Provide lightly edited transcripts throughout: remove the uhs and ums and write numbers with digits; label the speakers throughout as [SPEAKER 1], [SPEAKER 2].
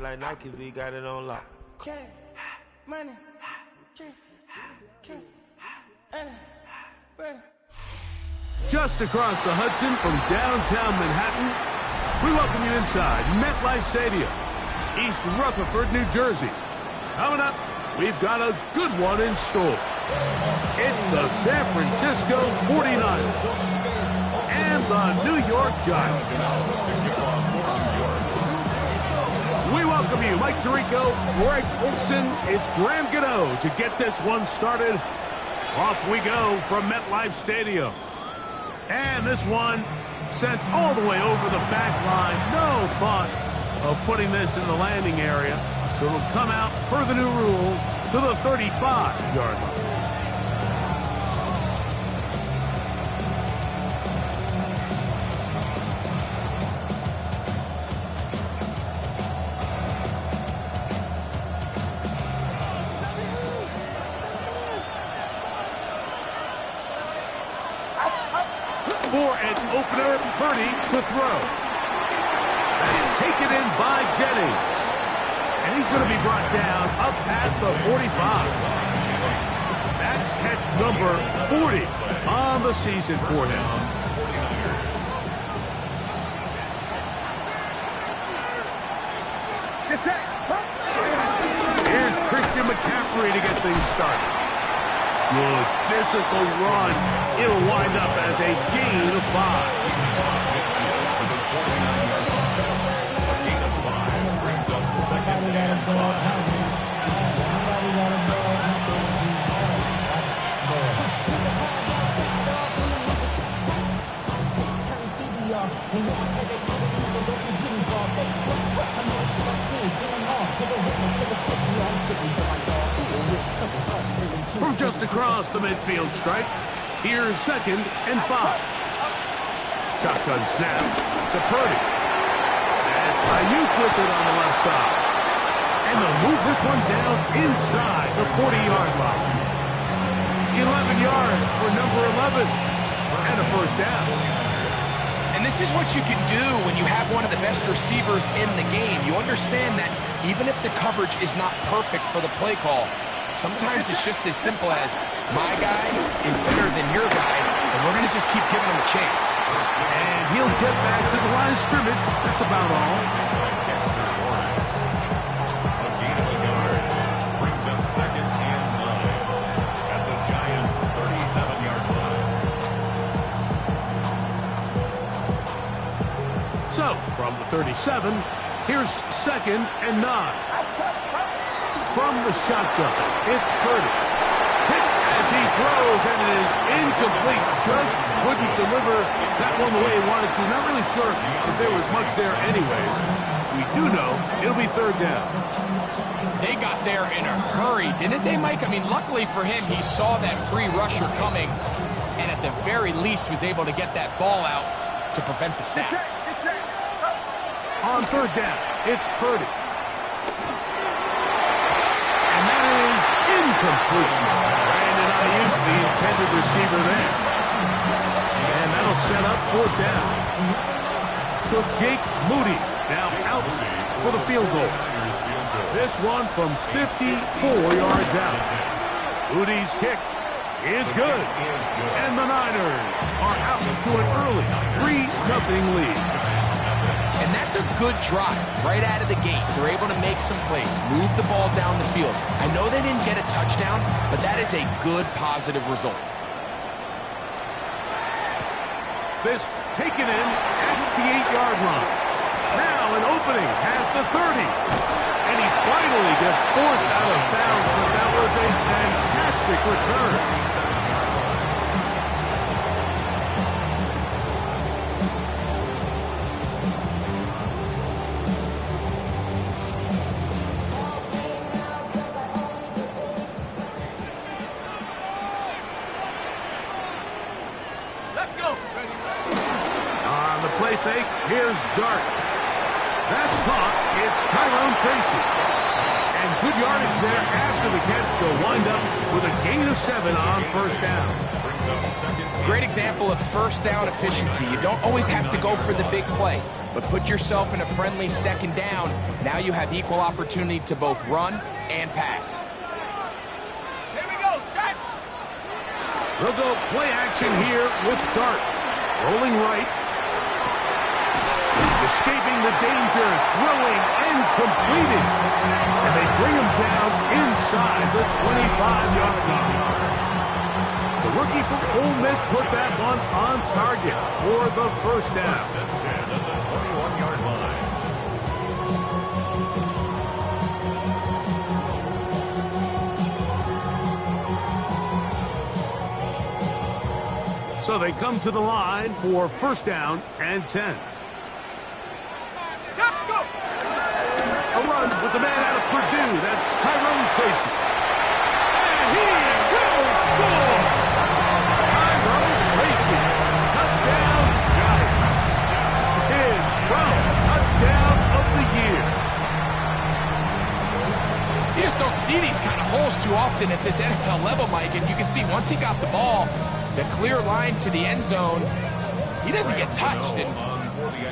[SPEAKER 1] like Nike V got it on lock.
[SPEAKER 2] Money, money.
[SPEAKER 3] Just across the Hudson from downtown Manhattan, we welcome you inside MetLife Stadium, East Rutherford, New Jersey. Coming up, we've got a good one in store. It's the San Francisco 49ers and the New York Giants. We welcome you, Mike Tirico, Greg Olson. It's Graham Gano to get this one started. Off we go from MetLife Stadium. And this one sent all the way over the back line. No thought of putting this in the landing area. So it'll come out, per the new rule, to the 35-yard line. For an opener, Purdy to throw. That's taken in by Jennings. And he's going to be brought down up past the 45. That catch number 40 on the season for him. Here's Christian McCaffrey to get things started. Good physical run. It'll wind up as a gain of 5.
[SPEAKER 4] Brings up 2nd and 5.
[SPEAKER 3] From just across the midfield stripe, here's 2nd and 5. Shotgun snap to Purdy. That's Ayuk with it on the left side. And they'll move this one down inside the 40-yard line. 11 yards for number 11. And a first down.
[SPEAKER 5] And this is what you can do when you have one of the best receivers in the game. You understand that even if the coverage is not perfect for the play call, sometimes it's just as simple as, my guy is better than your guy, and we're going to just keep giving him a chance.
[SPEAKER 3] And he'll get back to the line of scrimmage. That's about all.
[SPEAKER 4] A gain of a yard brings up 2nd and 9 at the Giants' 37-yard line.
[SPEAKER 3] So, from the 37, here's 2nd and 9. From the shotgun, it's Purdy. Hit as he throws, and it is incomplete. Just couldn't deliver that one the way he wanted to. Not really sure if there was much there anyways. We do know it'll be 3rd down.
[SPEAKER 5] They got there in a hurry, didn't they, Mike? I mean, luckily for him, he saw that free rusher coming, and at the very least was able to get that ball out to prevent the sack.
[SPEAKER 3] On 3rd down, it's Purdy. And that is incomplete. Brandon Ayuk, the intended receiver there. And that'll set up 4th down. So Jake Moody now out for the field goal. This one from 54 yards out. Moody's kick is good. And the Niners are out to an early 3-0 lead.
[SPEAKER 5] And that's a good drive right out of the gate. They're able to make some plays, move the ball down the field. I know they didn't get a touchdown, but that is a good, positive result.
[SPEAKER 3] This taken in at the 8-yard line. Now an opening has the 30. And he finally gets forced out of bounds, but that was a fantastic return. Play fake, here's Dart. That's caught, it's Tyrone Tracy. And good yardage there after the catch. They'll wind up with a gain of 7 on 1st down.
[SPEAKER 5] Great example of 1st down efficiency. You don't always have to go for the big play. but put yourself in a friendly second down. Now you have equal opportunity to both run and pass.
[SPEAKER 3] Here we go, set! They'll go play action here with Dart. Rolling right. Escaping the danger, throwing and completing. And they bring him down inside the 25-yard line. The rookie from Ole Miss put that one on target for the first down.
[SPEAKER 4] First and 10 at the 21-yard line.
[SPEAKER 3] So they come to the line for first down and 10. A run with the man out of Purdue. That's Tyrone Tracy. And he will score! Tyrone Tracy. Touchdown, Giants. His 12th touchdown of the year.
[SPEAKER 5] You just don't see these kind of holes too often at this NFL level, Mike. And you can see once he got the ball, the clear line to the end zone, he doesn't get touched. And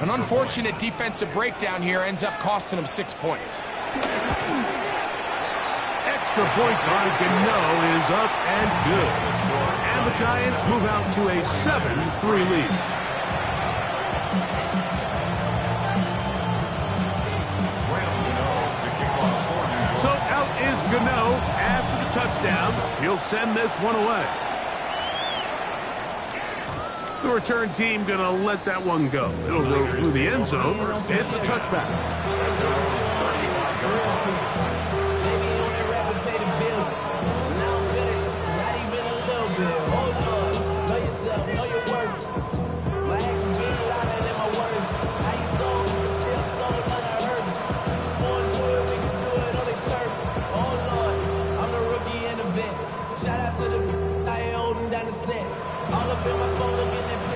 [SPEAKER 5] an unfortunate defensive breakdown here ends up costing him 6 points.
[SPEAKER 3] Extra point by Gano is up and good. And the Giants move out to a 7-3 lead. So out is Gano after the touchdown. He'll send this one away. The return team going to let that one go. It'll go through the end zone. It's a touchback.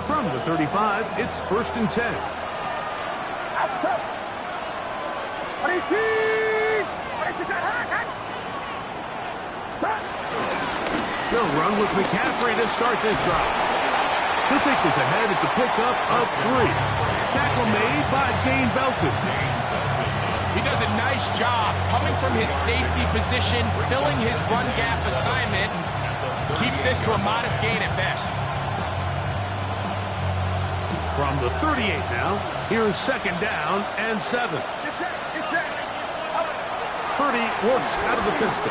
[SPEAKER 3] From the 35, it's first and 10. They'll run with McCaffrey to start this drive. He'll take this ahead. It's a pickup of 3. Tackle made by Dane Belton.
[SPEAKER 5] He does a nice job coming from his safety position, filling his run gap assignment, and keeps this to a modest gain at best.
[SPEAKER 3] From the 38 now, here's second down and 7. Purdy works out of the pistol.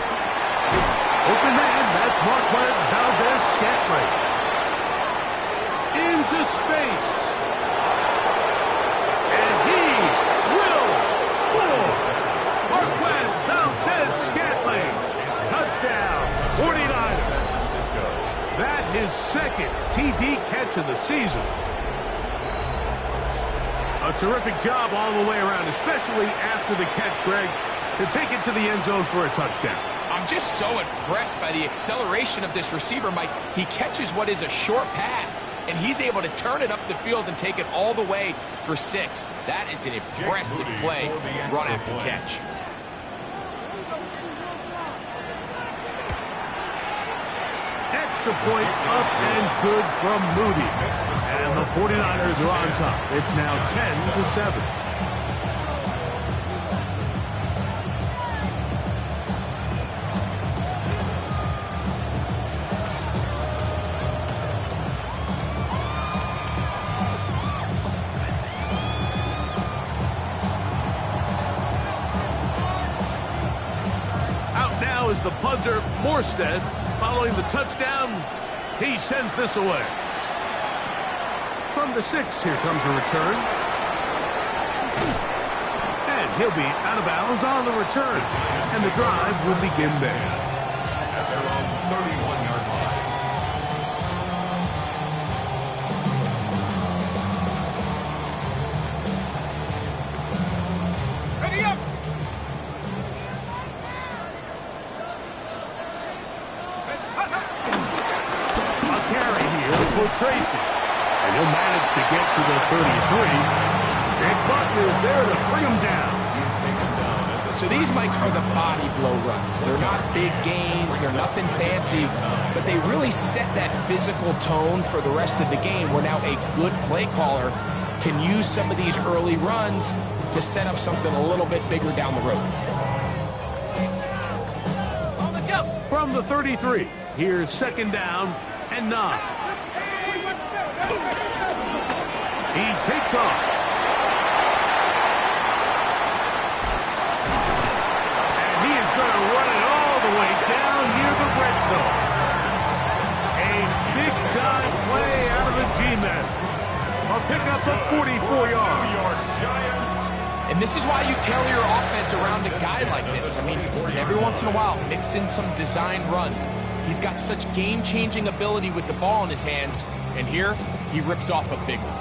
[SPEAKER 3] Open man, that's Marquez Valdez-Scantling. Into space. And he will score. Marquez Valdez-Scantling. Touchdown, 49ers. That his second TD catch of the season. A terrific job all the way around, especially after the catch, Greg, to take it to the end zone for a touchdown.
[SPEAKER 5] I'm just so impressed by the acceleration of this receiver, Mike. He catches what is a short pass, and he's able to turn it up the field and take it all the way for 6. That is an impressive play, run after catch.
[SPEAKER 3] Extra point up and good from Moody. And the 49ers are on top. It's now 10-7. Out now is the punter, Morstead. Following the touchdown, he sends this away. From the 6, here comes a return. And he'll be out of bounds on the return. And the drive will begin there.
[SPEAKER 4] At their own 31-yard line.
[SPEAKER 3] Ready up! A carry here for Tracy. And he'll manage to get to the 33. Big Button is there to bring him down.
[SPEAKER 4] He's taken down at the
[SPEAKER 5] So these, Mike, are the body blow runs. They're not big gains. They're nothing fancy. But they really set that physical tone for the rest of the game where now a good play caller can use some of these early runs to set up something a little bit bigger down the road.
[SPEAKER 3] From the 33, here's 2nd down and 9. He takes off. And he is going to run it all the way down near the red zone. A big-time play out of the G-men. A pickup of 44 yards.
[SPEAKER 5] And this is why you tailor your offense around a guy like this. I mean, every once in a while, mix in some design runs. He's got such game-changing ability with the ball in his hands. And here, he rips off a big one.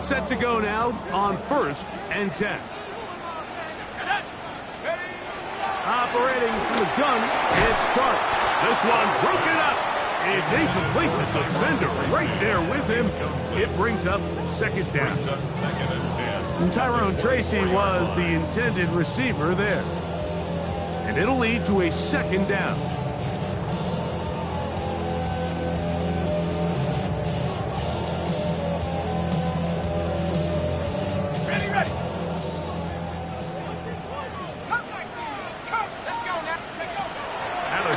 [SPEAKER 3] Set to go now on 1st and 10. Operating from the gun, it's Dart. This one broken up. It's incomplete. The defender right there with him. It brings up 2nd down. And Tyrone Tracy was the intended receiver there. And it'll lead to a 2nd down.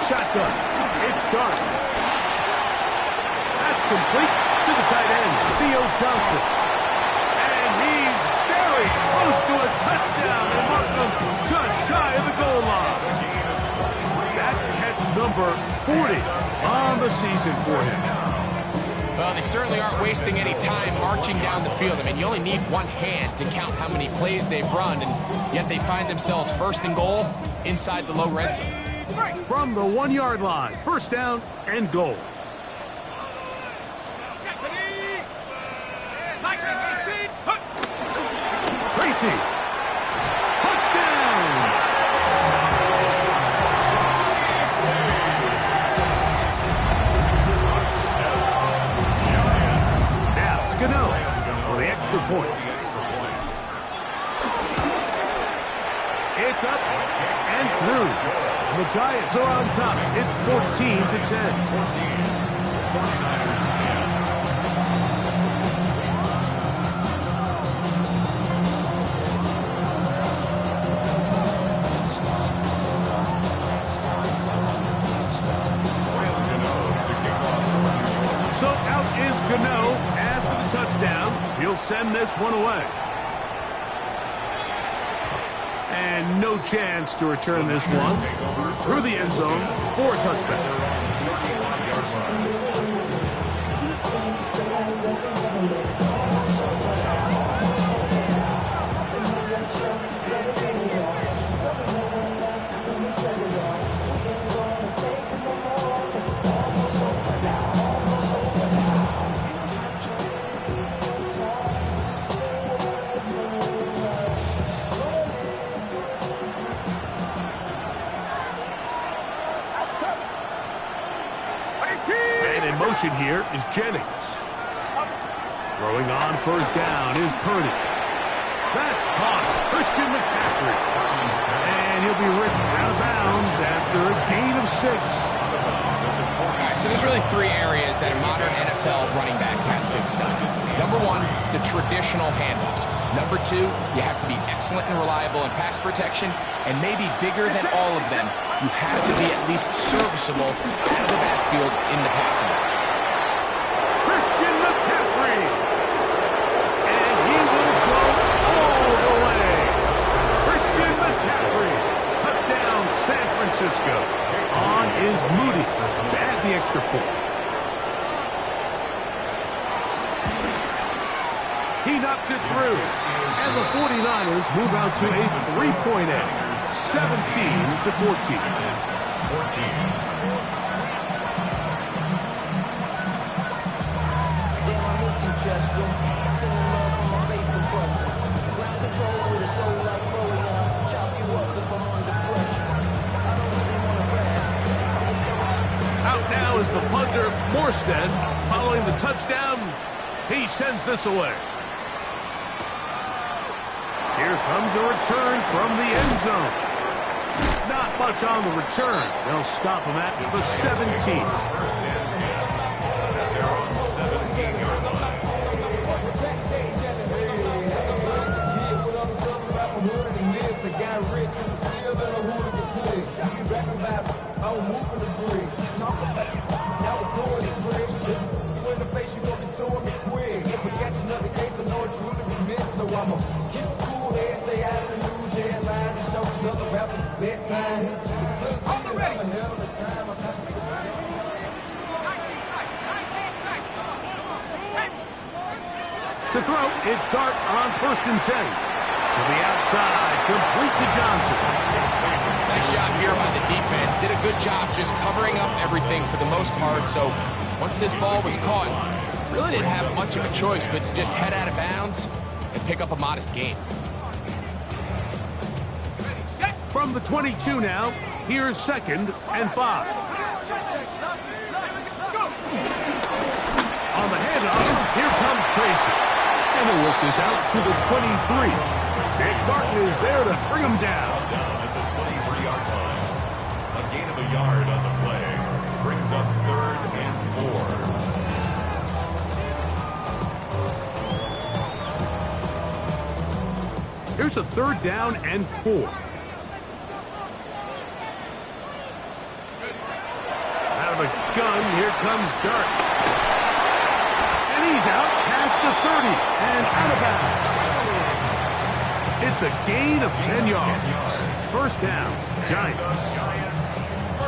[SPEAKER 3] Shotgun. It's Dart. That's complete to the tight end, Theo Johnson. And he's very close to a touchdown. And Markham just shy of the goal line. That catch number 40 on the season for him.
[SPEAKER 5] Well, they certainly aren't wasting any time marching down the field. I mean, you only need one hand to count how many plays they've run, and yet they find themselves 1st and goal inside the low red zone.
[SPEAKER 3] From the 1-yard line, 1st down and goal. Tracy. Touchdown. Now, Gano for the extra point. It's up and through. The Giants are on top. It's 14-10.
[SPEAKER 4] 49ers 10.
[SPEAKER 3] So out is Gano after the touchdown. He'll send this one away. And no chance to return this one through the end zone for a touchback. Here is Jennings. Throwing on 1st down is Purdy. That's caught. Christian McCaffrey. And he'll be ripped out of bounds after a gain of 6.
[SPEAKER 5] All right, so there's really 3 areas that a modern NFL running back has to excel. Number 1, the traditional handoffs. Number 2, you have to be excellent and reliable in pass protection. And maybe bigger than all of them, you have to be at least serviceable out of the backfield in the passing game.
[SPEAKER 3] Christian McCaffrey. And he will go all the way. Christian McCaffrey. Touchdown, San Francisco. On is Moody to add the extra point. He knocks it through. And the 49ers move out to a 3-point edge. 17-14.
[SPEAKER 4] 14.
[SPEAKER 3] Out now is the punter, Morstead. Following the touchdown, he sends this away. Here comes a return from the end zone. Not much on the return. They'll stop him at the 17.
[SPEAKER 4] They're on 7.
[SPEAKER 3] To throw, it's Dart on 1st and 10. To the outside, complete to Johnson.
[SPEAKER 5] Nice job here by the defense. Did a good job just covering up everything for the most part. So once this ball was caught, really didn't have much of a choice but to just head out of bounds and pick up a modest gain.
[SPEAKER 3] From the 22 now, here's 2nd and 5. On the handoff, here comes Tracy. And he'll work this out to the 23. Nick Martin is there to bring him down.
[SPEAKER 4] At the 23-yard line. A gain of a yard on the play. Brings up 3rd and 4.
[SPEAKER 3] Here's a 3rd down and 4. Out of a gun, here comes Dart. And he's out past the 30 and out of bounds. It's a gain of 10 yards. 1st down, Giants.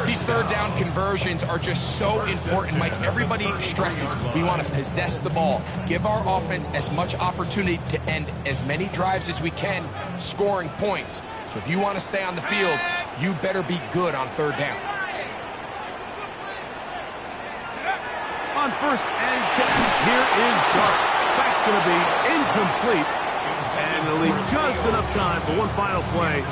[SPEAKER 5] These 3rd down conversions are just so important, Mike. Everybody stresses we want to possess the ball, give our offense as much opportunity to end as many drives as we can, scoring points. So if you want to stay on the field, you better be good on 3rd down.
[SPEAKER 3] On 1st and 10, here is Dart. That's going to be incomplete. And it'll leave just enough time for one final play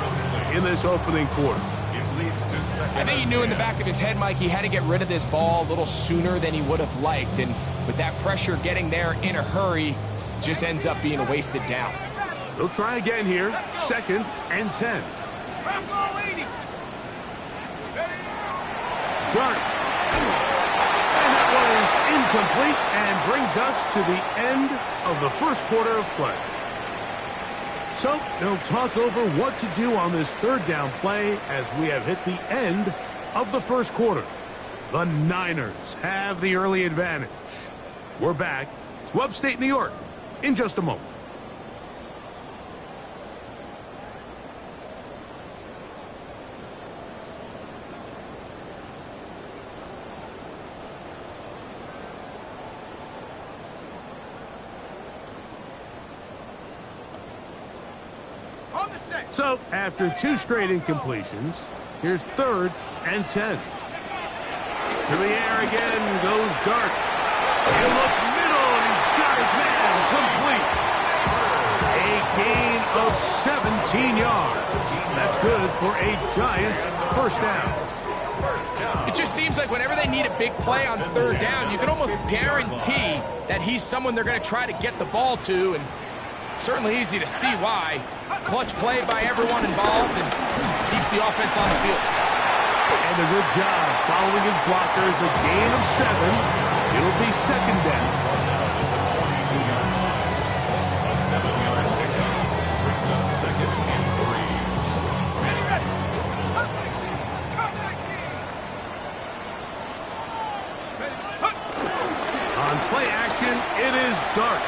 [SPEAKER 3] in this opening quarter.
[SPEAKER 5] I think he knew in the back of his head, Mike, he had to get rid of this ball a little sooner than he would have liked. And with that pressure getting there in a hurry, just ends up being a wasted down.
[SPEAKER 3] They'll try again here. 2nd and 10. Dart. And that one is incomplete and brings us to the end of the 1st quarter of play. So they'll talk over what to do on this 3rd down play as we have hit the end of the 1st quarter. The Niners have the early advantage. We're back to upstate New York in just a moment. So, after 2 straight incompletions, here's 3rd and 10. To the air again goes Dart. He'll look middle, and he's got his man complete. A gain of 17 yards. That's good for a Giants 1st down.
[SPEAKER 5] It just seems like whenever they need a big play on 3rd down, you can almost guarantee that he's someone they're going to try to get the ball to, and certainly easy to see why. Clutch play by everyone involved and keeps the offense on the field.
[SPEAKER 3] And a good job following his blockers. A gain of 7. It'll be 2nd down.
[SPEAKER 4] A 7-yard pickup brings up 2nd and
[SPEAKER 3] 3. On play action, it is Dart.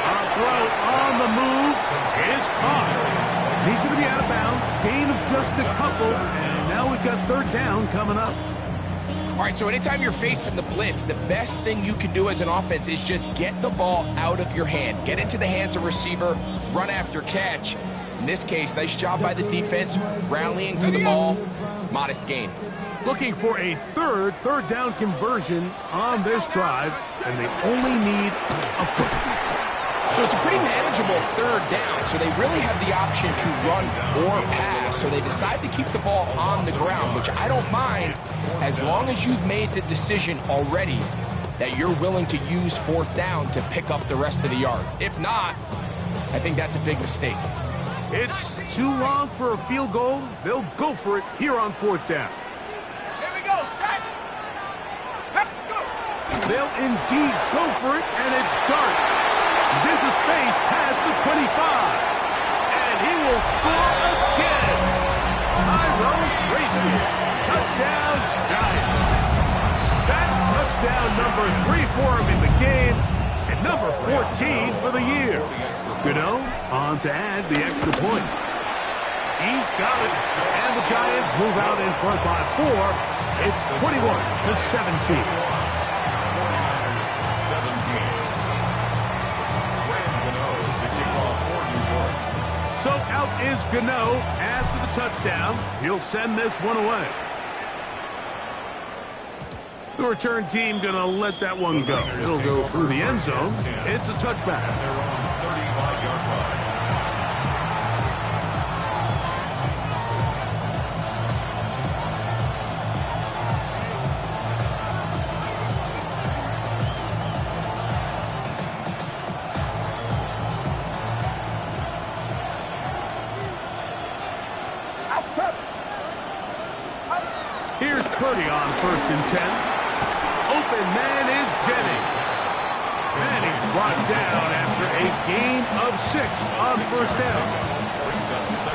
[SPEAKER 3] Our throw on the move is caught. He's going to be out of bounds. Gain of just a couple. And now we've got 3rd down coming up.
[SPEAKER 5] All right, so anytime you're facing the blitz, the best thing you can do as an offense is just get the ball out of your hand. Get into the hands of receiver, run after catch. In this case, nice job by the defense, rallying to the ball. Modest gain.
[SPEAKER 3] Looking for a 3rd down conversion on this drive, and they only need a foot.
[SPEAKER 5] So it's a pretty manageable 3rd down, so they really have the option to run or pass. So they decide to keep the ball on the ground, which I don't mind as long as you've made the decision already that you're willing to use 4th down to pick up the rest of the yards. If not, I think that's a big mistake.
[SPEAKER 3] It's too long for a field goal. They'll go for it here on 4th down.
[SPEAKER 2] Here we go, set.
[SPEAKER 3] They'll indeed go for it, and it's Dart. He's into space past the 25. And he will score again. Tyrone Tracy. Touchdown, Giants. That touchdown number 3 for him in the game, and number 14 for the year. Gano on to add the extra point. He's got it. And the Giants move out in front by 4. It's 21-17.
[SPEAKER 4] 17.
[SPEAKER 3] So out is Gano after the touchdown. He'll send this one away. The return team going to let that one go. It'll go through the end zone. It's a touchback.
[SPEAKER 4] They're on 35-yard line.
[SPEAKER 3] Here's Purdy on 1st and 10. Open man is Jennings. And he's brought down after a gain of 6 on 1st down.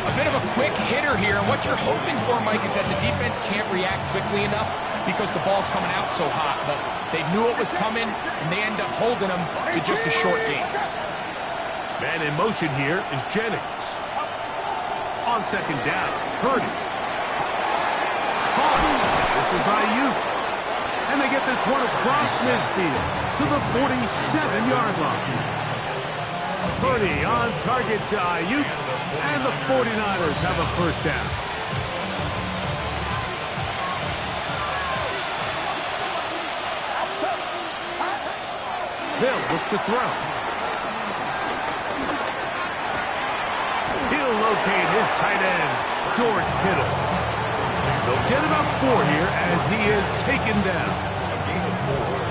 [SPEAKER 5] A bit of a quick hitter here. And what you're hoping for, Mike, is that the defense can't react quickly enough because the ball's coming out so hot. But they knew it was coming, and they end up holding them to just a short gain.
[SPEAKER 3] Man in motion here is Jennings. On 2nd down, Purdy. This is Ayuk. And they get this one across midfield to the 47-yard line. Purdy on target to Ayuk, and the 49ers have a 1st down. They'll look to throw. He'll locate his tight end, George Kittle. They'll get about 4 here as he is taken down.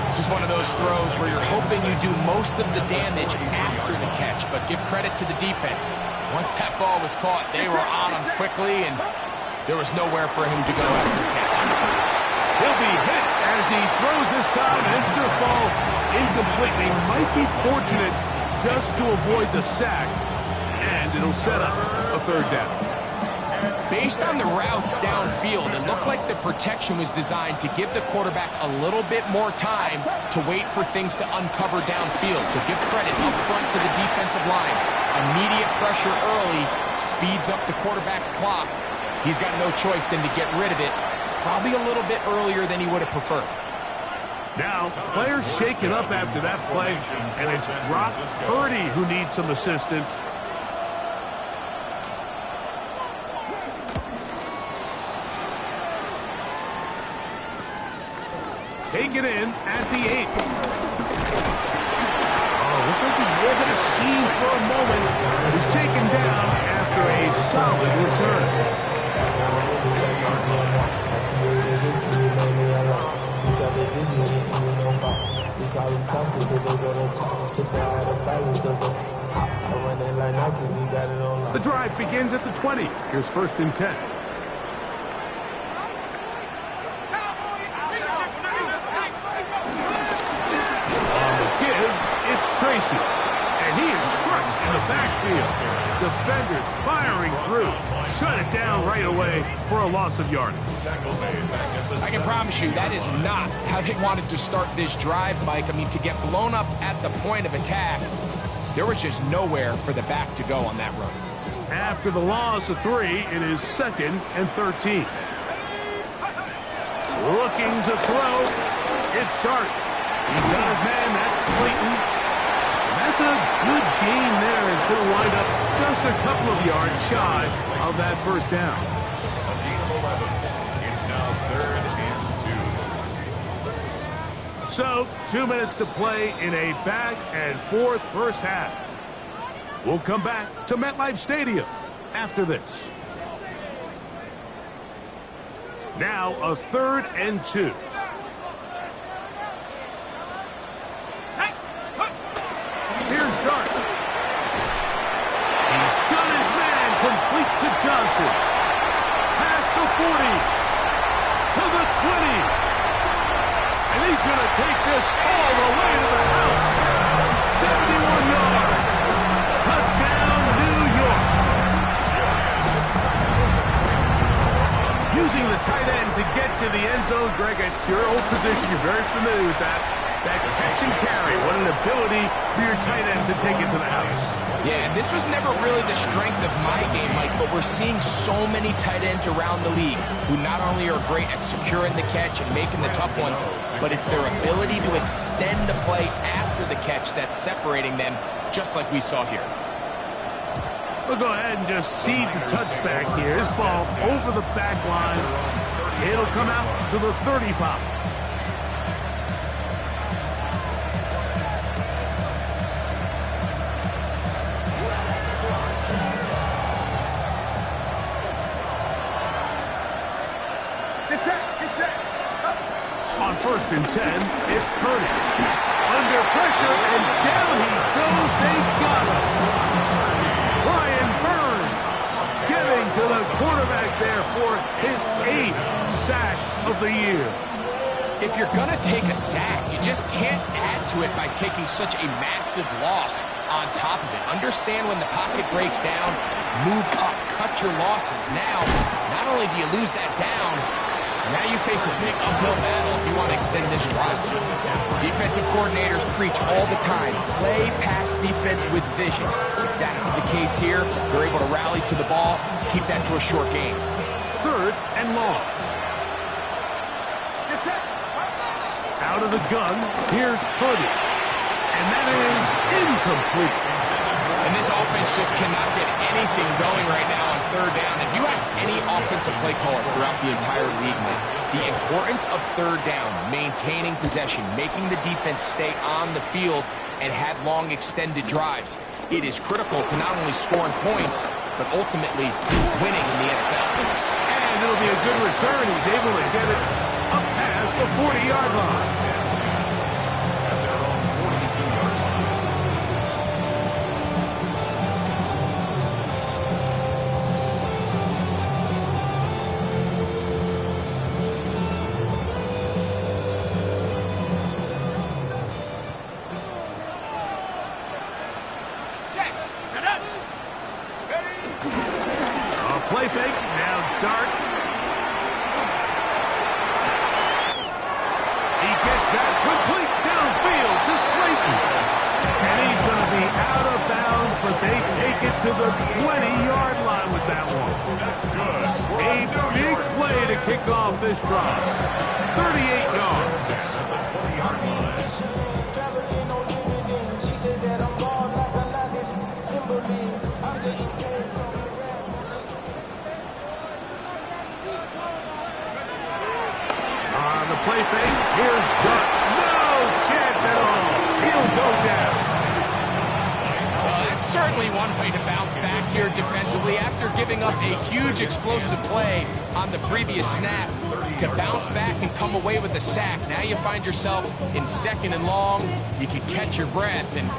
[SPEAKER 5] This is one of those throws where you're hoping you do most of the damage after the catch, but give credit to the defense. Once that ball was caught, they were on him quickly, and there was nowhere for him to go after the catch.
[SPEAKER 3] He'll be hit as he throws this time, and it's going to fall incomplete. He might be fortunate just to avoid the sack, and it'll set up a 3rd down.
[SPEAKER 5] Based on the routes downfield, it looked like the protection was designed to give the quarterback a little bit more time to wait for things to uncover downfield. So give credit up front to the defensive line. Immediate pressure early speeds up the quarterback's clock. He's got no choice than to get rid of it, probably a little bit earlier than he would have preferred.
[SPEAKER 3] Now, players shaken up after that play, and it's Brock Purdy who needs some assistance. Taken in at the 8. Oh, looked like he wasn't a scene for a moment. He's taken down after a solid return. The drive begins at the 20. Here's 1st and 10. Tracy, and he is crushed in the backfield. Defenders firing through. Shut it down right away for a loss of yardage.
[SPEAKER 5] I can promise you that is not how they wanted to start this drive, Mike. I mean, to get blown up at the point of attack, there was just nowhere for the back to go on that run.
[SPEAKER 3] After the loss of 3, it is 2nd and 13. Looking to throw. It's Dart. He's got his man. That's Slayton. That's a good gain there. It's going to wind up just a couple of yards shy of that 1st down.
[SPEAKER 4] A gain of 11. It's now 3rd and 2.
[SPEAKER 3] So, 2 minutes to play in a back and forth 1st half. We'll come back to MetLife Stadium after this. Now a 3rd and 2. Here's Dart. He's done his man, complete to Johnson. Past the 40. To the 20. And he's going to take this all the way to the house. 71 yards. Touchdown, New York. Using the tight end to get to the end zone, Greg, a ability for your tight end to take it to the house.
[SPEAKER 5] Yeah, this was never really the strength of my game, Mike, but we're seeing so many tight ends around the league who not only are great at securing the catch and making the tough ones, but it's their ability to extend the play after the catch that's separating them, just like we saw here.
[SPEAKER 3] We'll go ahead and just seed the touchback here. This ball over the back line. It'll come out to the 35. On 1st and 10, it's Purdy. Under pressure, and down he goes. They've got him. Brian Burns getting to the quarterback there for his 8th sack of the year.
[SPEAKER 5] If you're going to take a sack, you just can't add to it by taking such a massive loss on top of it. Understand when the pocket breaks down, move up, cut your losses. Now, not only do you lose that down, now you face a big uphill battle if you want to extend this drive. Defensive coordinators preach all the time, play pass defense with vision. It's exactly the case here. They're able to rally to the ball, keep that to a short game.
[SPEAKER 3] 3rd and long. Out of the gun, here's Purdy. And that is incomplete.
[SPEAKER 5] And this offense just cannot get anything going right now on 3rd down. If you ask any offensive play caller throughout the entire league, the importance of 3rd down, maintaining possession, making the defense stay on the field and have long extended drives, it is critical to not only scoring points, but ultimately winning in the NFL.
[SPEAKER 3] And it'll be a good return. He's able to get it up past the 40-yard line. Play fake, now Dart. He gets that complete downfield to Slayton. And he's going to be out of bounds, but they take it to the 20-yard line with that one.
[SPEAKER 4] That's good.
[SPEAKER 3] A big play to kick off this drive. 38 yards.
[SPEAKER 4] At the 20-yard line.
[SPEAKER 3] Play fake. Here's Dart. No chance at all. He'll go down.
[SPEAKER 5] Well, that's certainly one way to bounce back here defensively after giving up a huge explosive play on the previous snap. To bounce back and come away with a sack. Now you find yourself in 2nd and long. You can catch your breath, and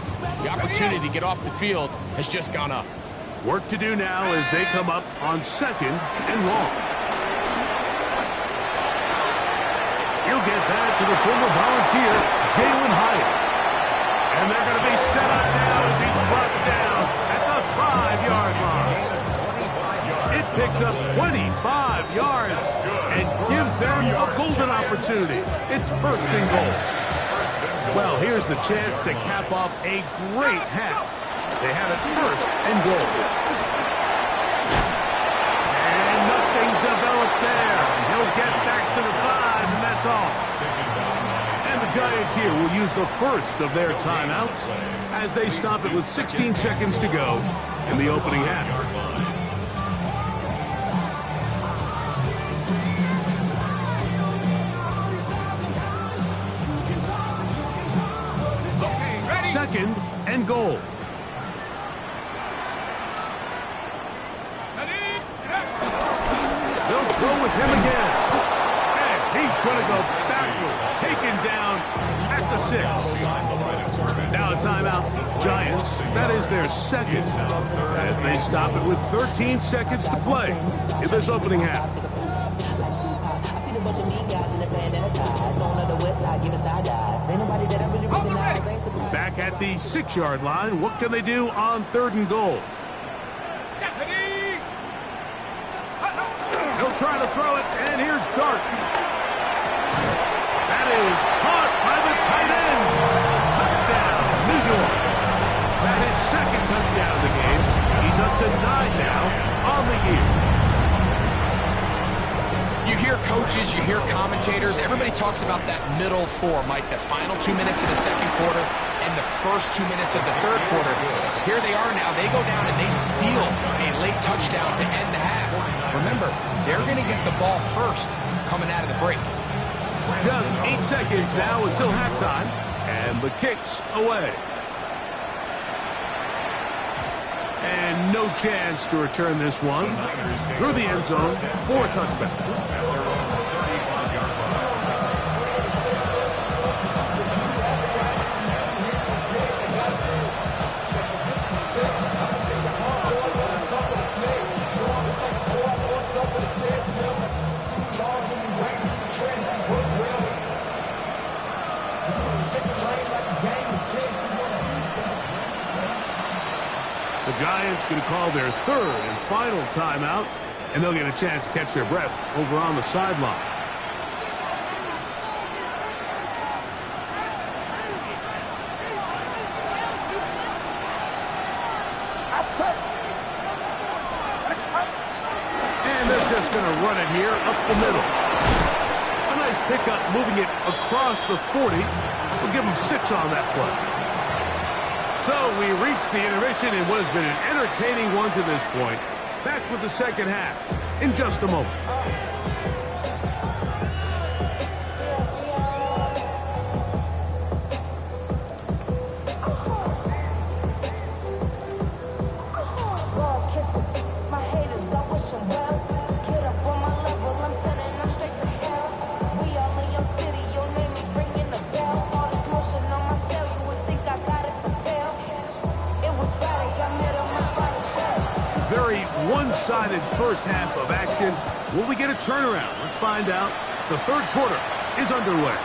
[SPEAKER 5] the opportunity to get off the field has just gone up.
[SPEAKER 3] Work to do now as they come up on 2nd and long. You'll get that to the former Volunteer, Jalen Hyatt. And they're going to be set up now as he's brought down at the 5-yard line. It picks up 25 yards and gives them a golden opportunity. It's 1st and goal. Well, here's the chance to cap off a great half. They have it 1st and goal. And nothing developed there. He'll get back to the 5, and that's all. And the Giants here will use the first of their timeouts as they stop it with 16 seconds to go in the opening half. Second and goal. They'll go with him again. And he's going to go backward, taken down at the 6. Now a timeout. Giants, that is their 2nd, as they stop it with 13 seconds to play in this opening half. Back at the 6-yard line, what can they do on 3rd and goal? He'll try to throw it, and here's Dart. That is caught by the tight end. Touchdown.
[SPEAKER 5] coaches, you hear commentators, everybody talks about that middle four, Mike, the final 2 minutes of the second quarter and the first 2 minutes of the third quarter. Here they are now. They go down and they steal a late touchdown to end the half. Remember, they're going to get the ball first coming out of the break.
[SPEAKER 3] Just 8 seconds now until halftime, and the kick's away. And no chance to return this one through the end zone for a touchback. The Giants going to call their third and final timeout, and they'll get a chance to catch their breath over on the sideline. And they're just going to run it here up the middle. A nice pickup moving it across the 40. We'll give them 6 on that play. So we reach the intermission in what has been an entertaining one to this point. Back with the second half in just a moment. Very one-sided first half of action. Will we get a turnaround? Let's find out. The third quarter is underway.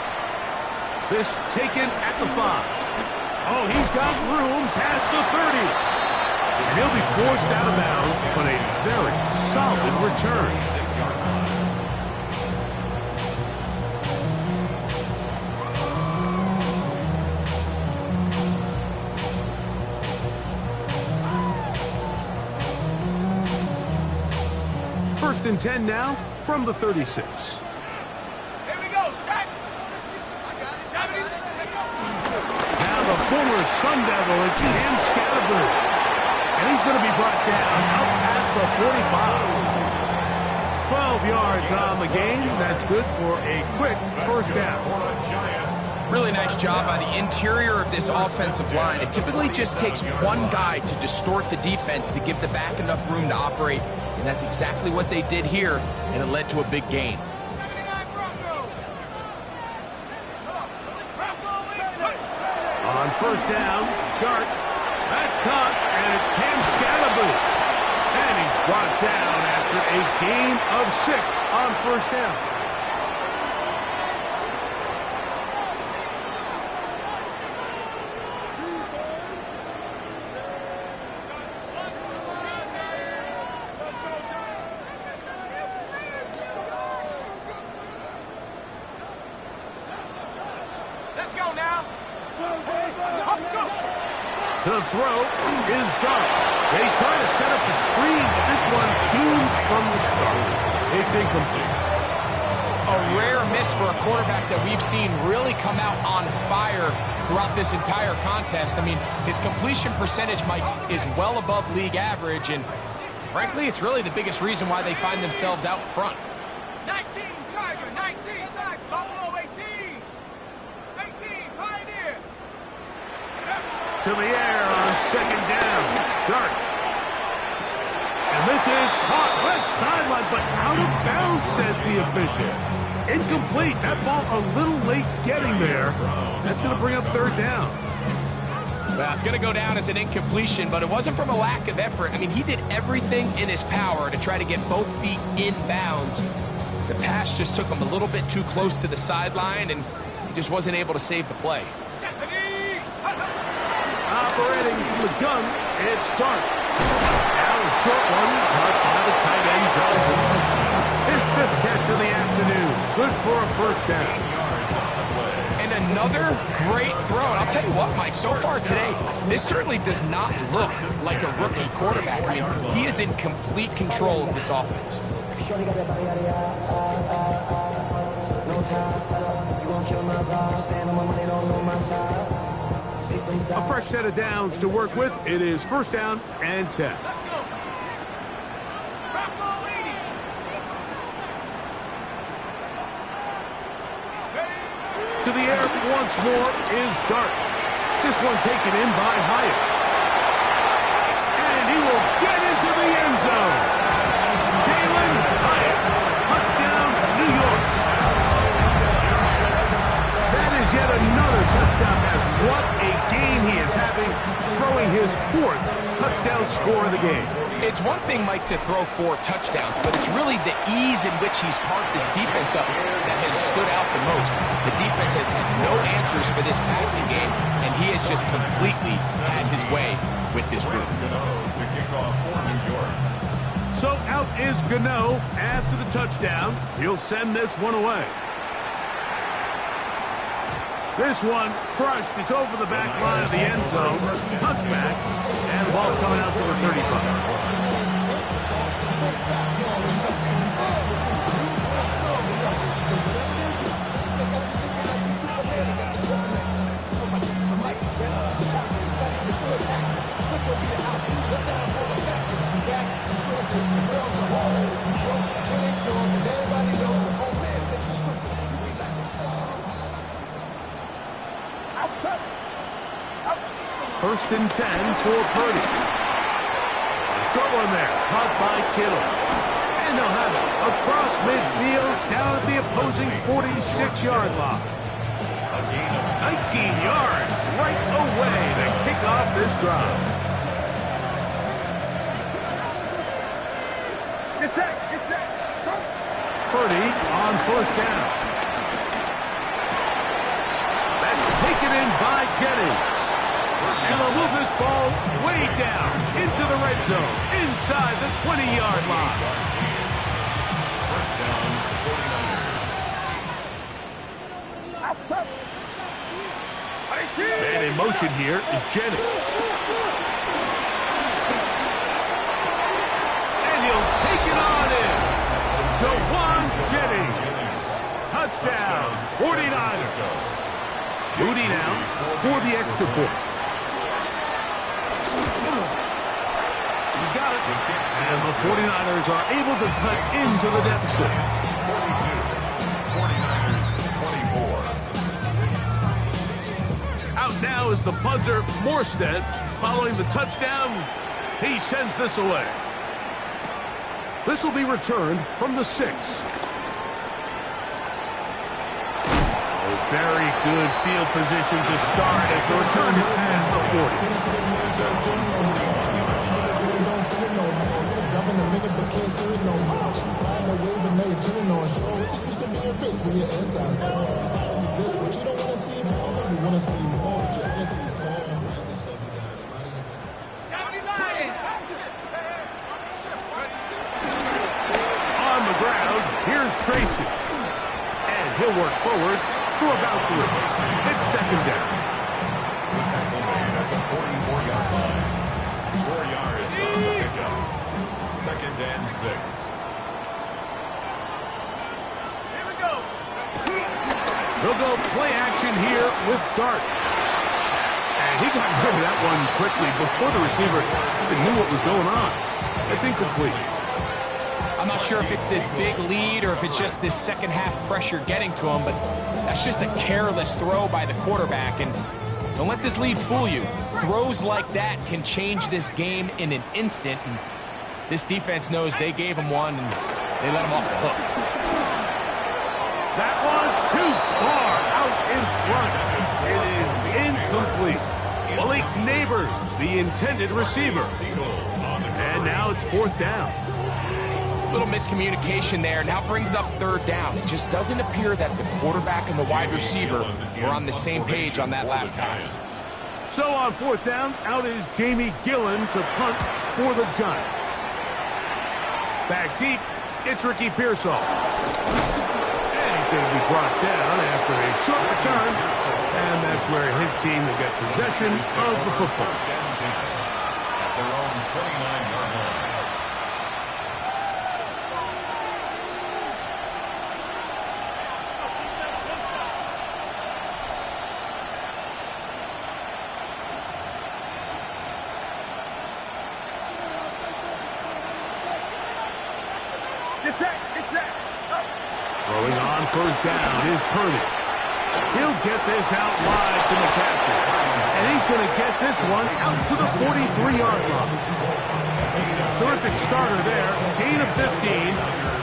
[SPEAKER 3] This taken at the 5. Oh, he's got room past the 30. And he'll be forced out of bounds, but a very solid return.
[SPEAKER 4] 6-yard line.
[SPEAKER 3] First and 10 now from the 36.
[SPEAKER 2] Here we go, set.
[SPEAKER 3] Now the former Sun Devil, it's Cam Scatterboo. And he's going to be brought down out past the 45. 12 yards on the game. That's good for a quick first down.
[SPEAKER 5] Really nice job by the interior of this offensive line. It typically just takes one guy to distort the defense to give the back enough room to operate, and that's exactly what they did here, and it led to a big gain.
[SPEAKER 3] On first down, Dart. That's caught, and it's Cam Scatterboo. And he's brought down after a gain of 6 on first down.
[SPEAKER 2] Let's go now.
[SPEAKER 3] To throw is Dart. They try to set up the screen, but this one doomed from the start. It's incomplete.
[SPEAKER 5] A rare miss for a quarterback that we've seen really come out on fire throughout this entire contest. I mean, his completion percentage, Mike, is well above league average, and frankly, it's really the biggest reason why they find themselves out front.
[SPEAKER 2] 19, Tiger, 19, Buffalo, 18, 18, Pioneer.
[SPEAKER 3] To the air on second down. Dart. And this is caught left sideline, but out of bounds, says the official. Incomplete. That ball a little late getting there. That's going to bring up third down.
[SPEAKER 5] Well, it's going to go down as an incompletion, but it wasn't from a lack of effort. I mean, he did everything in his power to try to get both feet in bounds. The pass just took him a little bit too close to the sideline, and he just wasn't able to save the play.
[SPEAKER 3] Operating from the gun, it's Dart. Now a short one, caught by the tight end, Johnson. His 5th catch of the afternoon. Good for a first down.
[SPEAKER 5] And another great throw. And I'll tell you what, Mike, so far today, this certainly does not look like a rookie quarterback. I mean, he is in complete control of this offense.
[SPEAKER 3] A fresh set of downs to work with. It is first down and 10.
[SPEAKER 2] Let's go. Rocco 80. Steady.
[SPEAKER 3] To the air once more is Dart. This one taken in by Hyatt. And he will get into the end zone. Jalen Hyatt. Touchdown, New York. That is yet another touchdown pass. What a game he is having, throwing his 4th touchdown score of the game.
[SPEAKER 5] It's one thing, Mike, to throw 4 touchdowns, but it's really the ease in which he's carved this defense up that has stood out the most. The defense has had no answers for this passing game, and he has just completely had his way with this group.
[SPEAKER 4] To kick off for New York.
[SPEAKER 3] So out is Gano after the touchdown. He'll send this one away. This one crushed. It's over the back line of the end zone. Touchback. And the ball's coming out to the 35. First and 10 for Purdy. A short one there, caught by Kittle. And they'll have it across midfield, down at the opposing 46-yard line. 19 yards right away to kick off this drive.
[SPEAKER 2] Get set. Get set.
[SPEAKER 3] Purdy on first down. That's taken in by Jennings. And they'll move this ball way down into the red zone, inside the 20-yard line.
[SPEAKER 4] First down, 49ers.
[SPEAKER 3] And in motion here is Jennings. And he'll take it on in. Jawan Jennings. Touchdown, 49ers. Moody now for the extra point. He's got it. And the 49ers are able to cut into the deficit.
[SPEAKER 4] 49ers 24.
[SPEAKER 3] Out now is the punter, Morstead. Following the touchdown, he sends this away. This will be returned from the 6. Very good field position to start as the return is past the 40. On the ground, here's Tracy. And he'll work forward for about 3. It's second down.
[SPEAKER 4] The tackle made at the 44-yard line. 4 yards on the pickup. Second and 6.
[SPEAKER 2] Here we go.
[SPEAKER 3] They'll go play action here with Dart. And he got rid of that one quickly before the receiver even knew what was going on. It's incomplete.
[SPEAKER 5] I'm not sure if it's this big lead or if it's just this second half pressure getting to him, but that's just a careless throw by the quarterback. And don't let this lead fool you. Throws like that can change this game in an instant. And this defense knows they gave him one and they let him off the hook.
[SPEAKER 3] That one too far out in front. It is incomplete. Malik Neighbors, the intended receiver. And now it's 4th down.
[SPEAKER 5] Little miscommunication there. Now brings up 3rd down. It just doesn't appear that the quarterback and the wide receiver were on the same page on that last pass.
[SPEAKER 3] So on 4th down, out is Jamie Gillen to punt for the Giants. Back deep, it's Ricky Pearsall. And he's going to be brought down after a short return. And that's where his team will get possession of the football.
[SPEAKER 4] At their own 29-yard line.
[SPEAKER 2] Get set. Get set. Up.
[SPEAKER 3] Throwing on first down is Purdy. He'll get this out wide to McCaffrey. And he's going to get this one out to the 43-yard line. Terrific starter there. Gain of 15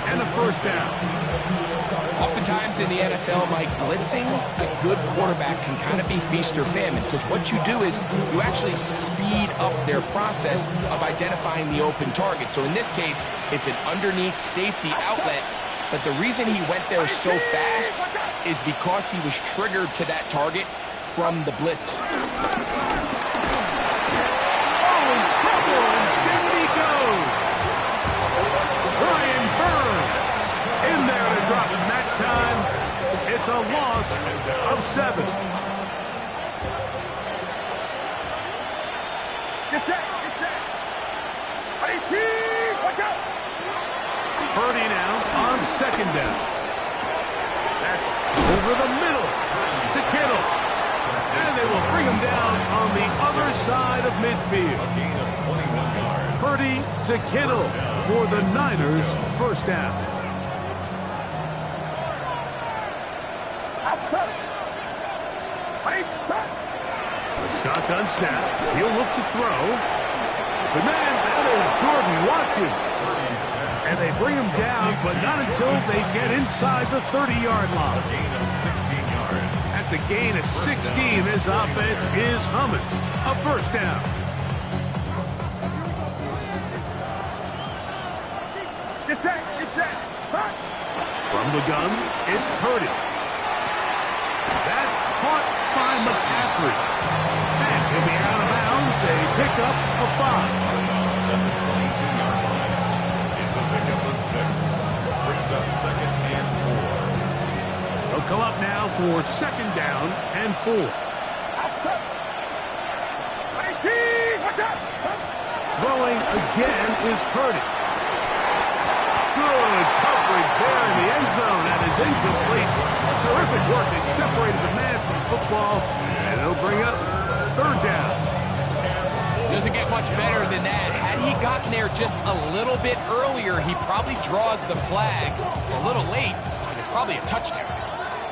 [SPEAKER 3] and a first down.
[SPEAKER 5] Oftentimes in the NFL, Mike, blitzing a good quarterback can kind of be feast or famine, because what you do is you actually speed up their process of identifying the open target. So in this case, it's an underneath safety outlet, but the reason he went there so fast is because he was triggered to that target from the blitz.
[SPEAKER 3] Oh, in trouble, and down he goes. Brian Burns in there to drop him that time. It's a loss of 7.
[SPEAKER 2] Get set. Get set. Watch out.
[SPEAKER 3] Purdy now on second down. That's over the middle to Kittle. And they will bring him down on the other side of midfield.
[SPEAKER 4] A gain of 21 yards.
[SPEAKER 3] Purdy to Kittle for the Niners first down.
[SPEAKER 2] Outside.
[SPEAKER 3] A shotgun snap. He'll look to throw. The man, that is Jordan Watkins. And they bring him down, but not until they get inside the 30-yard line.
[SPEAKER 4] A gain of 16 yards.
[SPEAKER 3] That's a gain of 16. This offense is humming. A first down.
[SPEAKER 2] Get set. Get set.
[SPEAKER 3] From the gun, it's Purdy. That's caught by McCaffrey. And he'll be out of bounds. A pickup of 5.
[SPEAKER 4] At the 22-yard line. It's a pickup of 6. Brings up second and 4.
[SPEAKER 3] They'll come up now for second down and 4.
[SPEAKER 2] Outside. Watch out.
[SPEAKER 3] Throwing again is Purdy. Good coverage there in the end zone. That is incomplete. Terrific work. They separated the man from football, and they'll bring up third down.
[SPEAKER 5] Doesn't get much better than that. Had he gotten there just a little bit earlier, he probably draws the flag a little late, and it's probably a touchdown.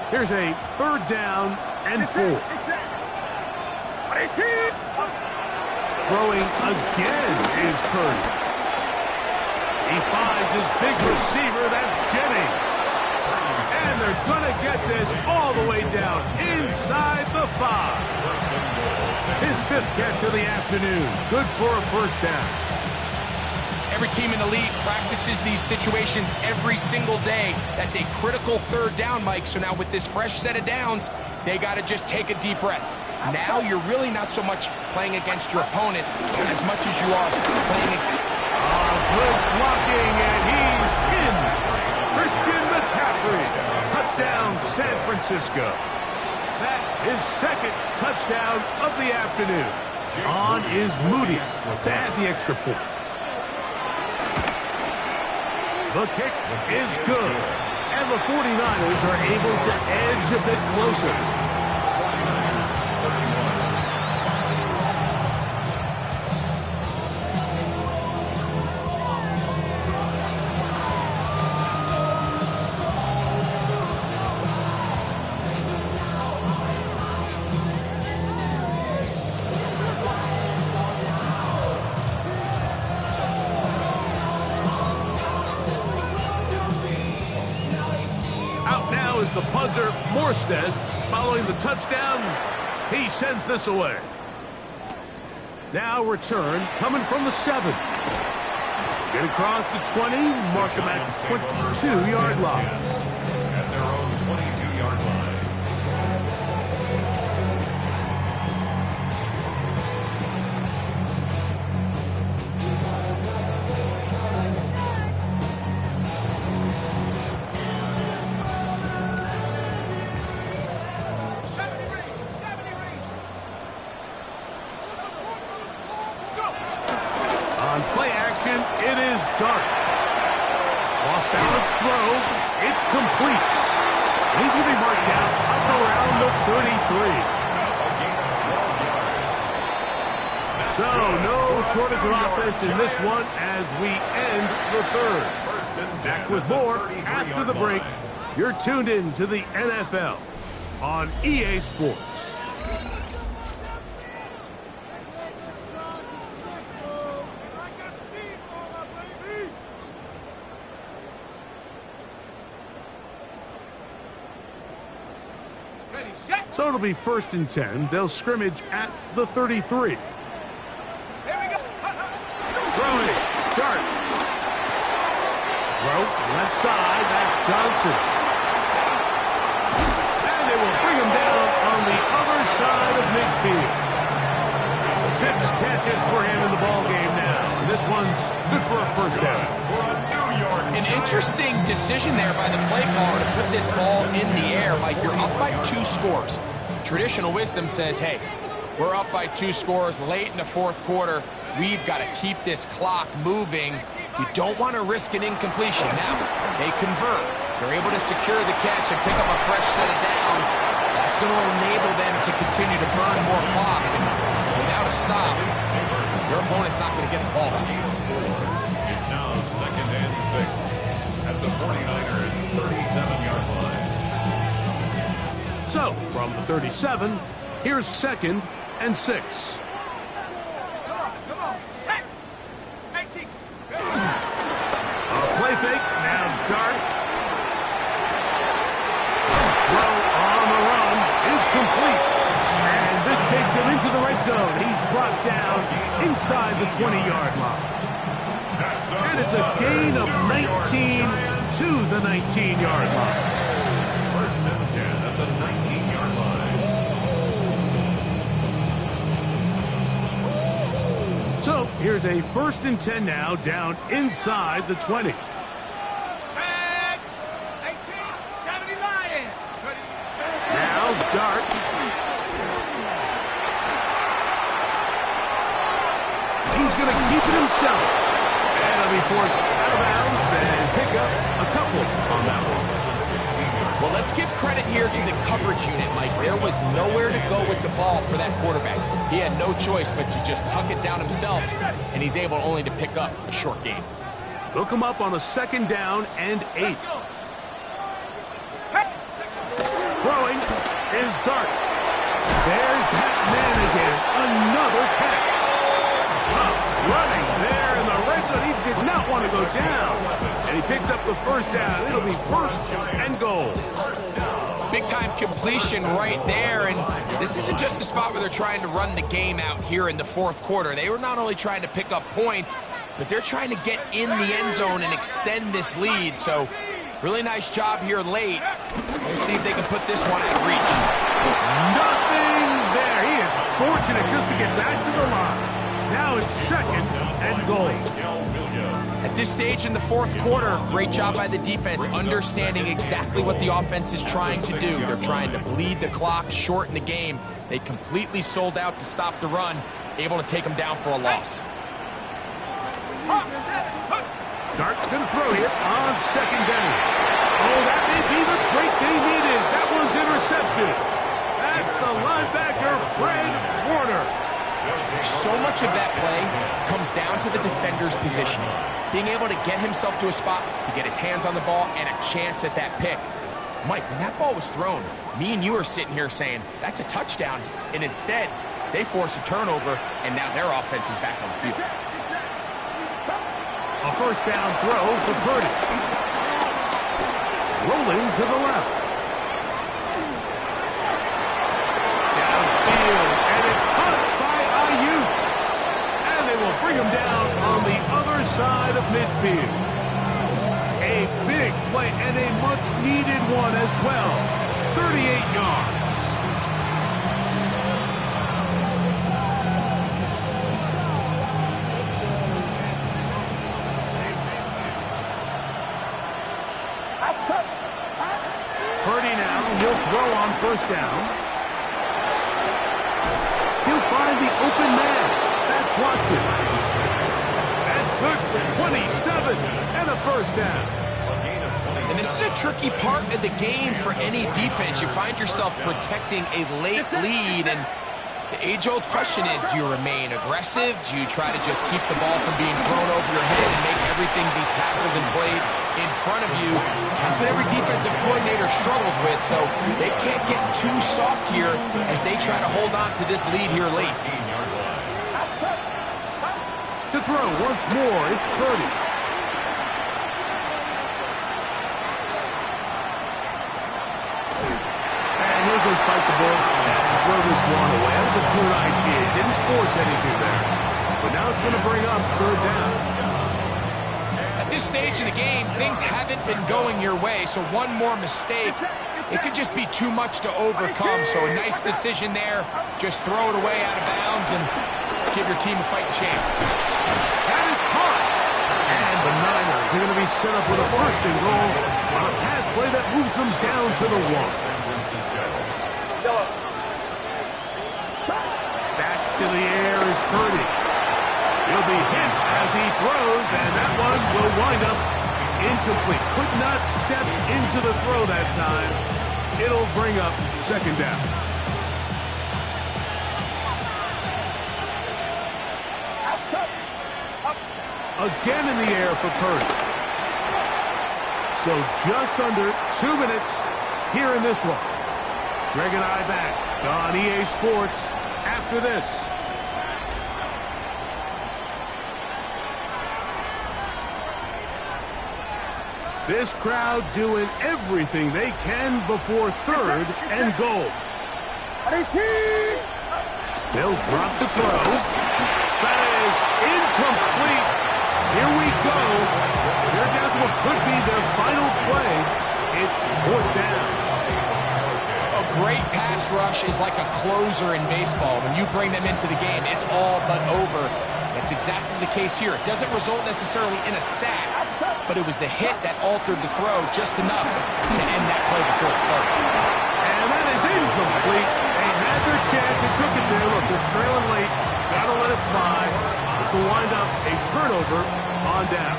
[SPEAKER 3] Here's a third down and 4. Throwing again is Purdy. He finds his big receiver, that's Jennings. And they're going to get this all the way down inside the 5. His 5th catch of the afternoon. Good for a first down.
[SPEAKER 5] Every team in the league practices these situations every single day. That's a critical third down, Mike. So now with this fresh set of downs, they got to just take a deep breath. Now you're really not so much playing against your opponent as much as you are playing against...
[SPEAKER 3] Good blocking, and he's in. Christian McCaffrey. Touchdown, San Francisco. That is second touchdown of the afternoon. On is Moody to add the extra point. The kick is good. And the 49ers are able to edge a bit closer. The punter, Morstead, following the touchdown, he sends this away. Now return coming from the 7. Get across the 20, mark him at the 22-yard line.
[SPEAKER 4] At their own 22-yard line.
[SPEAKER 3] On play action, it is Dart. Off-balance throw, it's complete. He's going to be marked down up around the 33. So, no shortage of offense in this one as we end the third. Back with more after the break. You're tuned in to the NFL on EA Sports. So it'll be 1st and 10. They'll scrimmage at the 33. Throwing, Dart. Throw, left side, that's Johnson. And they will bring him down on the other side of midfield. 6 catches for him in the ball game now. And this one's good for a first down.
[SPEAKER 5] An interesting decision there by the play caller to put this ball in the air. Like, you're up by 2 scores. Traditional wisdom says, hey, we're up by 2 scores late in the 4th quarter. We've got to keep this clock moving. You don't want to risk an incompletion. Now, they convert. They're able to secure the catch and pick up a fresh set of downs. That's going to enable them to continue to burn more clock. And without a stop, your opponent's not going to get the ball back.
[SPEAKER 4] It's now 2nd and 6 at the 49ers 37-yard line.
[SPEAKER 3] So, from the 37, here's 2nd and 6. A play fake, now Dart. Throw on the run is complete. And this takes him into the red zone. He's brought down inside the 20-yard line. And it's a gain of 19 to the 19-yard line.
[SPEAKER 4] 1st and 10 at the 19-yard line.
[SPEAKER 3] So here's a 1st and 10 now, down inside the 20.
[SPEAKER 2] Tag! 1970 Lions.
[SPEAKER 3] Now Dart. He's going to keep it himself. And he'll be forced out of bounds and pick up a couple on that one.
[SPEAKER 5] Well, let's give credit here to the coverage unit, Mike. There was nowhere to go with the ball for that quarterback. He had no choice but to just tuck it down himself, and he's able only to pick up a short gain.
[SPEAKER 3] Look him up on a 2nd down and 8. Throwing is Dart. There's that man again. Another catch. Running there in the red zone. He did not want to go down. And he picks up the 1st down. It'll be 1st and goal.
[SPEAKER 5] Big-time completion right there, and this isn't just a spot where they're trying to run the game out here in the 4th quarter. They were not only trying to pick up points, but they're trying to get in the end zone and extend this lead. So, really nice job here late. Let's see if they can put this one out of reach.
[SPEAKER 3] Nothing there. He is fortunate just to get back to the line. Now it's 2nd and goal.
[SPEAKER 5] At this stage in the 4th quarter, great job by the defense, understanding exactly what the offense is trying to do. They're trying to bleed the clock, shorten the game. They completely sold out to stop the run, able to take them down for a loss.
[SPEAKER 3] Dart's going to throw here on 2nd down. Oh, that may be the break they needed. That one's intercepted. That's the linebacker, Fred Warner.
[SPEAKER 5] So much of that play comes down to the defender's positioning. Being able to get himself to a spot, to get his hands on the ball, and a chance at that pick. Mike, when that ball was thrown, me and you are sitting here saying, that's a touchdown. And instead, they force a turnover, and now their offense is back on the field.
[SPEAKER 3] A 1st down throw for Purdy. Rolling to the left. Downfield, and it's caught by Ayuk. And they will bring him down on the other side of midfield. A big play and a much-needed one as well. 38 yards. Purdy now, he'll throw on 1st down. He'll find the open man. That's Watkins. That's good for 27 and a 1st down.
[SPEAKER 5] And this is a tricky part of the game for any defense. You find yourself protecting a late lead, and The age-old question is, do you remain aggressive? Do you try to just keep the ball from being thrown over your head and make everything be tackled and played in front of you? That's what every defensive coordinator struggles with, so they can't get too soft here as they try to hold on to this lead here late.
[SPEAKER 3] To throw once more, it's Purdy. And he'll just bite the ball and throw this one away. That was a good idea. Didn't force anything there. But now it's going to bring up third down.
[SPEAKER 5] At this stage of the game, things haven't been going your way, so one more mistake, it could just be too much to overcome. So a nice decision there. Just throw it away out of bounds and give your team a fighting chance.
[SPEAKER 3] That is caught. And the Niners are going to be set up with a first and goal on a pass play that moves them down to the 1. Back to the air is Purdy. He'll be hit as he throws, and that one will wind up incomplete. Could not step into the throw that time. It'll bring up second down. Again in the air for Purdy. So just under 2 minutes here in this one. Greg and I back on EA Sports after this. This crowd doing everything they can before third and goal. They'll drop the throw. That is incomplete. Here we go. They're down to what could be their final play. It's fourth down.
[SPEAKER 5] A great pass rush is like a closer in baseball. When you bring them into the game, it's all but over. That's exactly the case here. It doesn't result necessarily in a sack, but it was the hit that altered the throw just enough to end that play before it started.
[SPEAKER 3] And that is incomplete. They had their chance. They took it there. Look, they're trailing late. Got to let it fly. This will wind up a turnover on down.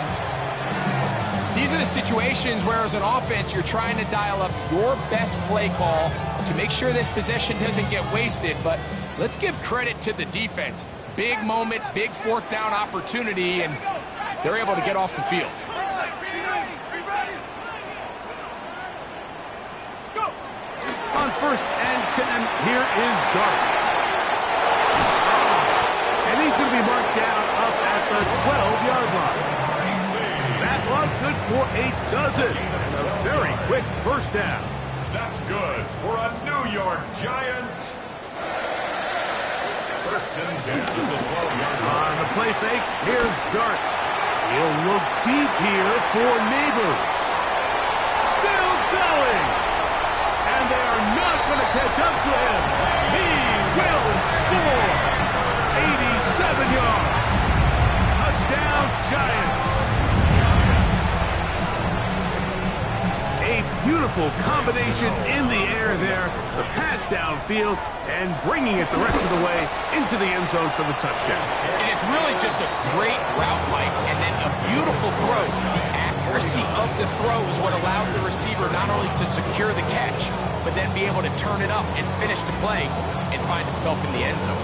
[SPEAKER 5] These are the situations where, as an offense, you're trying to dial up your best play call to make sure this possession doesn't get wasted. But let's give credit to the defense. Big moment, big fourth down opportunity, and they're able to get off the field.
[SPEAKER 3] On first and 10, here is Dart. And he's going to be marked down up at the 12-yard line. That one good for a dozen. And a very quick first down.
[SPEAKER 4] That's good for a New York Giant. First and 10 to the 12-yard line.
[SPEAKER 3] On the play fake, here's Dart. He'll look deep here for Neighbors. Still going. And they are not going to catch up to him. He will score. 87 yards. Touchdown, Giants. A beautiful combination in the air there. The pass downfield and bringing it the rest of the way into the end zone for the touchdown.
[SPEAKER 5] And it's really just a great route, Mike, and then a beautiful throw. The accuracy of the throw is what allowed the receiver not only to secure the catch, but then be able to turn it up and finish the play and find himself in the end zone.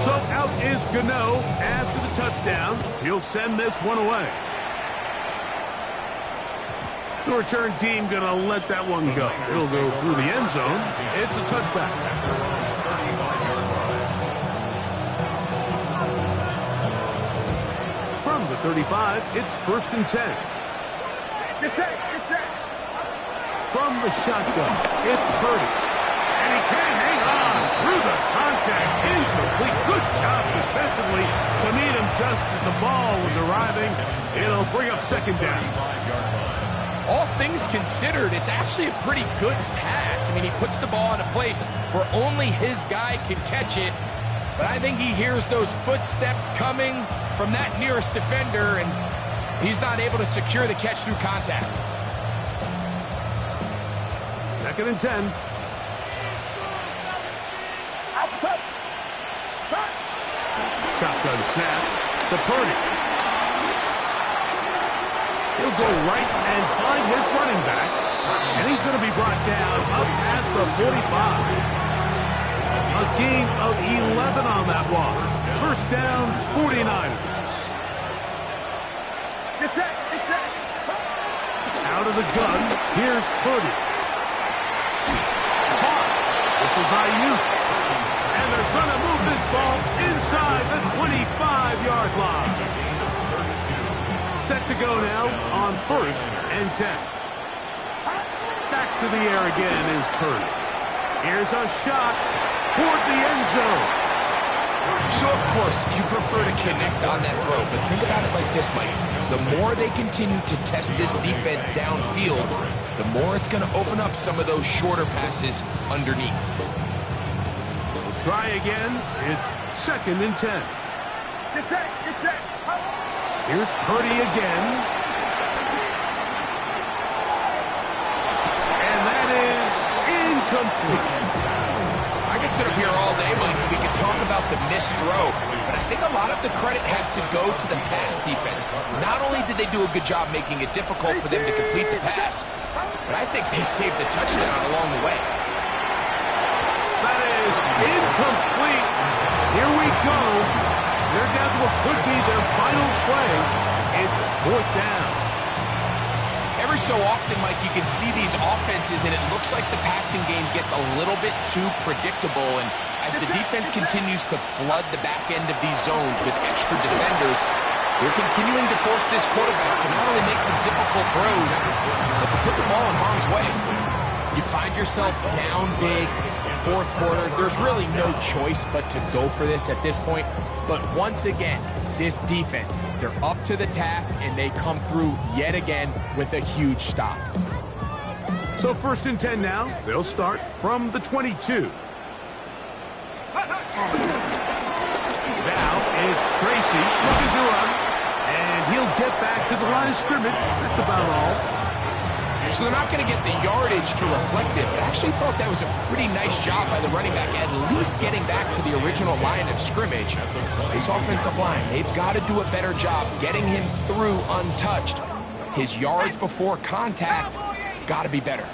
[SPEAKER 3] So out is Gano after the touchdown. He'll send this one away. The return team going to let that one go. It'll go through the end zone. It's a touchback. From the 35, it's first and 10. From the shotgun, it's Purdy. And he can't hang on through the contact. Incomplete. Good job defensively to meet him just as the ball was arriving. It'll bring up second down.
[SPEAKER 5] All things considered, it's actually a pretty good pass. I mean, he puts the ball in a place where only his guy can catch it. But I think he hears those footsteps coming from that nearest defender, and he's not able to secure the catch through contact.
[SPEAKER 3] Second and 10. Shotgun snap to Purdy. He'll go right and find his running back. And he's going to be brought down up past the 45. A gain of 11 on that one. First down, 49ers.
[SPEAKER 2] Get set. Get set.
[SPEAKER 3] Out of the gun, here's Purdy. This is Ayuk. And they're trying to move this ball inside the 25-yard line. Set to go now on 1st and 10. Back to the air again is Purdy. Here's a shot toward the end zone.
[SPEAKER 5] So, of course, you prefer to connect on that throw, but think about it like this, Mike. The more they continue to test this defense downfield, the more it's going to open up some of those shorter passes underneath.
[SPEAKER 3] We'll try again. It's 2nd and 10.
[SPEAKER 2] Get set. Get set.
[SPEAKER 3] Here's Purdy again. And that is incomplete.
[SPEAKER 5] I could sit up here all day, Mike, and we could talk about the missed throw, but I think a lot of the credit has to go to the pass defense. Not only did they do a good job making it difficult for them to complete the pass, but I think they saved the touchdown along the way.
[SPEAKER 3] That is incomplete. Here we go. They're down to what could be their final play. It's 4th down.
[SPEAKER 5] Every so often, Mike, you can see these offenses, and it looks like the passing game gets a little bit too predictable. And as the defense continues to flood the back end of these zones with extra defenders, they're continuing to force this quarterback to not only make some difficult throws, but to put the ball in harm's way. You find yourself down big. It's the 4th quarter. There's really no choice but to go for this at this point. But once again, this defense, they're up to the task, and they come through yet again with a huge stop.
[SPEAKER 3] So 1st and 10 now. They'll start from the 22. Now it's Tracy looking to run, and he'll get back to the line of scrimmage. That's about all.
[SPEAKER 5] So they're not going to get the yardage to reflect it, but I actually thought that was a pretty nice job by the running back, at least getting back to the original line of scrimmage. This offensive line, they've got to do a better job getting him through untouched. His yards before contact got to be better.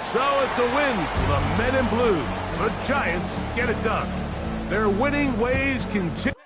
[SPEAKER 3] So it's a win for the Men in Blue. The Giants get it done. Their winning ways continue.